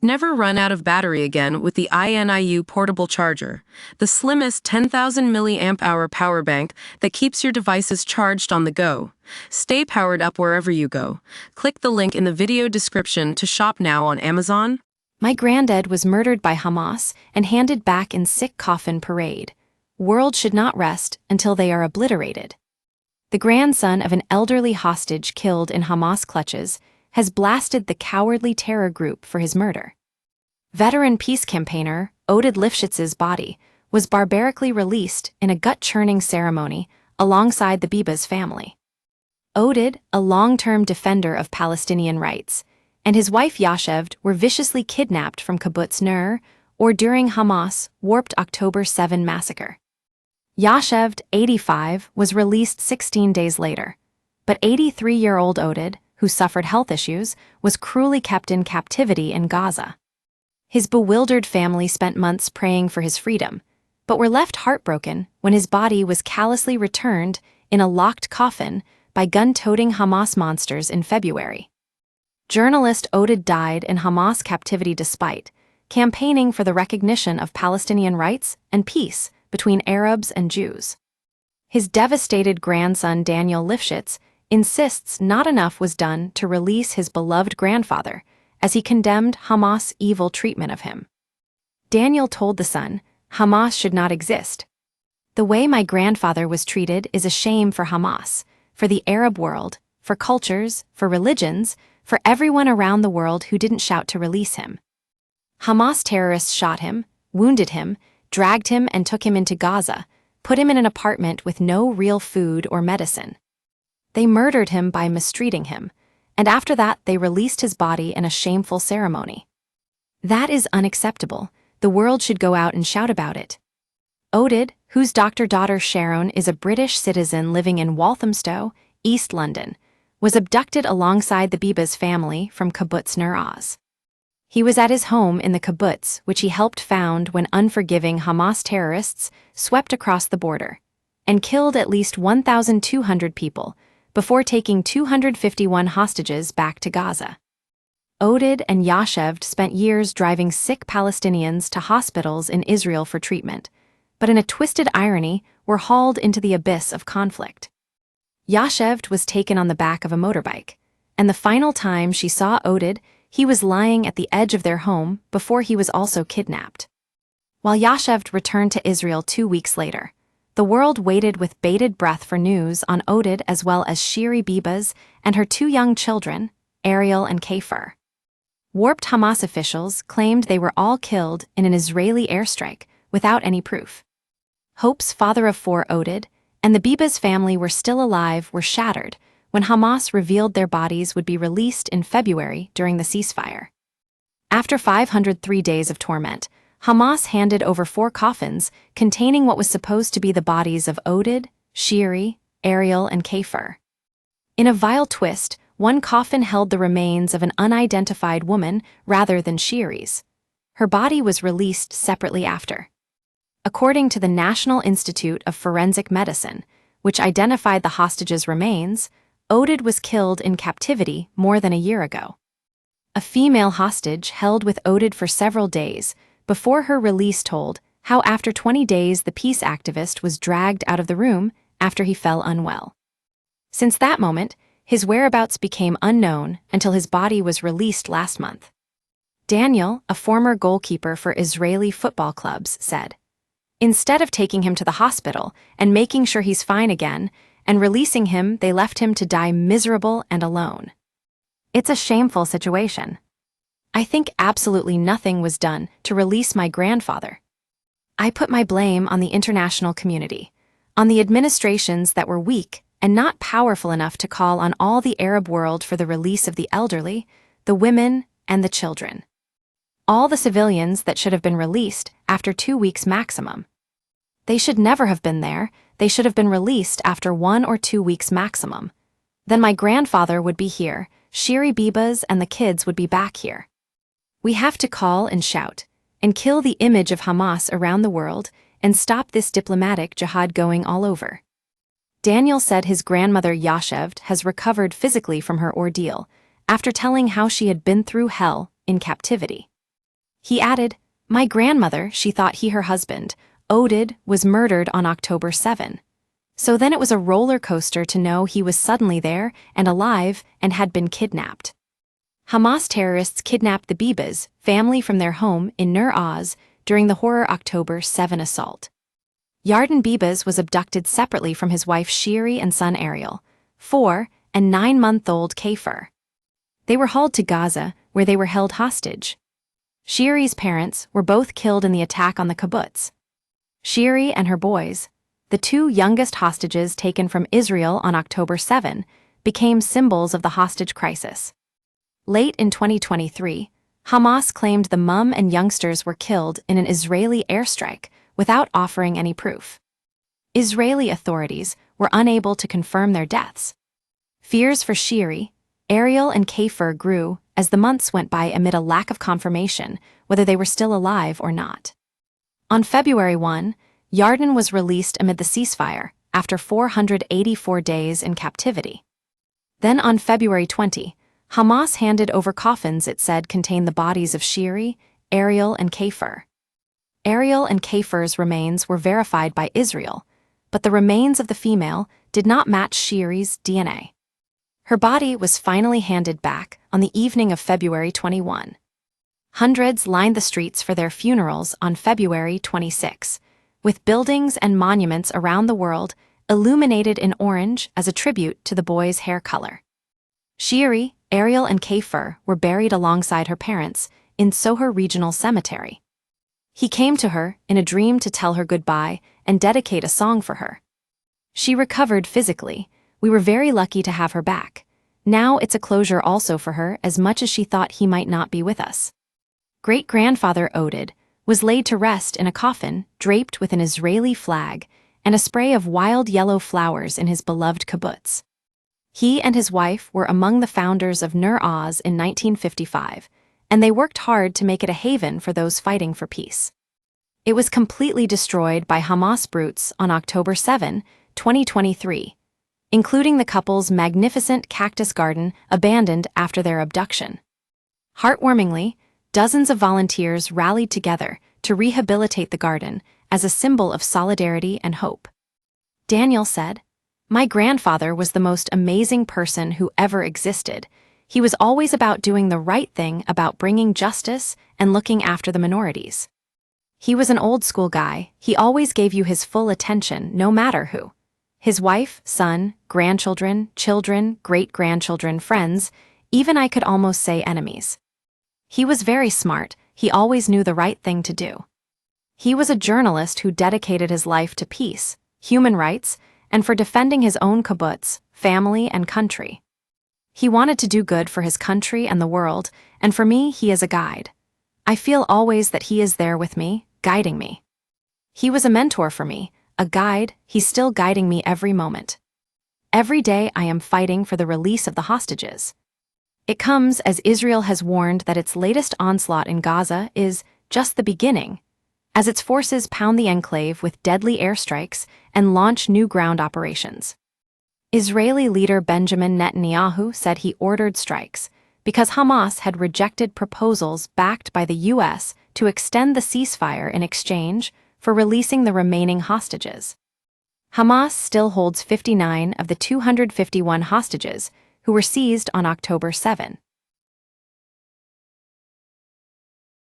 Never run out of battery again with the INIU portable charger, the slimmest 10,000 milliamp hour power bank that keeps your devices charged on the go. Stay powered up wherever you go. Click the link in the video description to shop now on Amazon. My granddad was murdered by Hamas and handed back in sick coffin parade. World should not rest until they are obliterated. The grandson of an elderly hostage killed in Hamas clutches has blasted the cowardly terror group for his murder. Veteran peace campaigner Oded Lifshitz's body was barbarically released in a gut-churning ceremony alongside the Biba's family. Oded, a long-term defender of Palestinian rights, and his wife Yasheved were viciously kidnapped from Kibbutz Ner or during Hamas' warped October 7 massacre. Yasheved, 85, was released 16 days later, but 83-year-old Oded, who suffered health issues, was cruelly kept in captivity in Gaza. His bewildered family spent months praying for his freedom, but were left heartbroken when his body was callously returned in a locked coffin by gun-toting Hamas monsters in February. Journalist Oded died in Hamas captivity despite campaigning for the recognition of Palestinian rights and peace between Arabs and Jews. His devastated grandson Daniel Lifshitz insists not enough was done to release his beloved grandfather, as he condemned Hamas' evil treatment of him. Daniel told the son, "Hamas should not exist. The way my grandfather was treated is a shame for Hamas, for the Arab world, for cultures, for religions, for everyone around the world who didn't shout to release him. Hamas terrorists shot him, wounded him, dragged him and took him into Gaza, put him in an apartment with no real food or medicine. They murdered him by mistreating him, and after that they released his body in a shameful ceremony. That is unacceptable. The world should go out and shout about it." Oded, whose daughter Sharon is a British citizen living in Walthamstow, East London, was abducted alongside the Biba's family from Kibbutz Ner Oz. He was at his home in the kibbutz, which he helped found when unforgiving Hamas terrorists swept across the border and killed at least 1,200 people before taking 251 hostages back to Gaza. Oded and Yasheved spent years driving sick Palestinians to hospitals in Israel for treatment, but in a twisted irony were hauled into the abyss of conflict. Yasheved was taken on the back of a motorbike, and the final time she saw Oded, he was lying at the edge of their home before he was also kidnapped. While Yasheved returned to Israel 2 weeks later, the world waited with bated breath for news on Oded as well as Shiri Bibas and her 2 young children, Ariel and Kafir. Warped Hamas officials claimed they were all killed in an Israeli airstrike without any proof. Hopes, father of 4, Oded, and the Bibas family were still alive were shattered when Hamas revealed their bodies would be released in February during the ceasefire. After 503 days of torment, Hamas handed over 4 coffins containing what was supposed to be the bodies of Oded, Shiri, Ariel, and Kafir. In a vile twist, one coffin held the remains of an unidentified woman rather than Shiri's. Her body was released separately after. According to the National Institute of Forensic Medicine, which identified the hostages' remains, Oded was killed in captivity more than a year ago. A female hostage held with Oded for several days before her release told how after 20 days the peace activist was dragged out of the room after he fell unwell. Since that moment, his whereabouts became unknown until his body was released last month. Daniel, a former goalkeeper for Israeli football clubs, said, "Instead of taking him to the hospital and making sure he's fine again and releasing him, they left him to die miserable and alone. It's a shameful situation. I think absolutely nothing was done to release my grandfather. I put my blame on the international community, on the administrations that were weak and not powerful enough to call on all the Arab world for the release of the elderly, the women, and the children. All the civilians that should have been released after 2 weeks maximum. They should never have been there. They should have been released after 1 or 2 weeks maximum. Then my grandfather would be here, Shiri Bibas and the kids would be back here. We have to call and shout, and kill the image of Hamas around the world, and stop this diplomatic jihad going all over." Daniel said his grandmother Yasheved has recovered physically from her ordeal, after telling how she had been through hell in captivity. He added, "My grandmother, she thought her husband, Oded, was murdered on October 7. So then it was a roller coaster to know he was suddenly there and alive and had been kidnapped." Hamas terrorists kidnapped the Bibas, family, from their home in Nur Oz during the horror October 7 assault. Yarden Bibas was abducted separately from his wife Shiri and son Ariel, 4, and 9-month-old Kafir. They were hauled to Gaza, where they were held hostage. Shiri's parents were both killed in the attack on the kibbutz. Shiri and her boys, the two youngest hostages taken from Israel on October 7, became symbols of the hostage crisis. Late in 2023, Hamas claimed the mum and youngsters were killed in an Israeli airstrike without offering any proof. Israeli authorities were unable to confirm their deaths. Fears for Shiri, Ariel, and Kafir grew as the months went by amid a lack of confirmation whether they were still alive or not. On February 1, Yarden was released amid the ceasefire after 484 days in captivity. Then on February 20, Hamas handed over coffins it said contained the bodies of Shiri, Ariel, and Kafir. Ariel and Kafir's remains were verified by Israel, but the remains of the female did not match Shiri's DNA. Her body was finally handed back on the evening of February 21. Hundreds lined the streets for their funerals on February 26, with buildings and monuments around the world illuminated in orange as a tribute to the boy's hair color. Shiri, Ariel, and Kafir were buried alongside her parents in Soher Regional Cemetery. He came to her in a dream to tell her goodbye and dedicate a song for her. She recovered physically. We were very lucky to have her back. Now it's a closure also for her, as much as she thought he might not be with us. Great-grandfather Oded was laid to rest in a coffin draped with an Israeli flag and a spray of wild yellow flowers in his beloved kibbutz. He and his wife were among the founders of Nur Oz in 1955, and they worked hard to make it a haven for those fighting for peace. It was completely destroyed by Hamas brutes on October 7, 2023, including the couple's magnificent cactus garden abandoned after their abduction. Heartwarmingly, dozens of volunteers rallied together to rehabilitate the garden as a symbol of solidarity and hope. Daniel said, "My grandfather was the most amazing person who ever existed. He was always about doing the right thing, about bringing justice and looking after the minorities. He was an old-school guy. He always gave you his full attention, no matter who. His wife, son, grandchildren, children, great-grandchildren, friends, even I could almost say enemies. He was very smart. He always knew the right thing to do. He was a journalist who dedicated his life to peace, human rights, and for defending his own kibbutz, family, and country. He wanted to do good for his country and the world, and for me, he is a guide. I feel always that he is there with me, guiding me. He was a mentor for me, a guide. He's still guiding me every moment. Every day I am fighting for the release of the hostages. It comes as Israel has warned that its latest onslaught in Gaza is just the beginning, as its forces pound the enclave with deadly airstrikes and launch new ground operations. Israeli leader Benjamin Netanyahu said he ordered strikes because Hamas had rejected proposals backed by the U.S. to extend the ceasefire in exchange for releasing the remaining hostages. Hamas still holds 59 of the 251 hostages who were seized on October 7.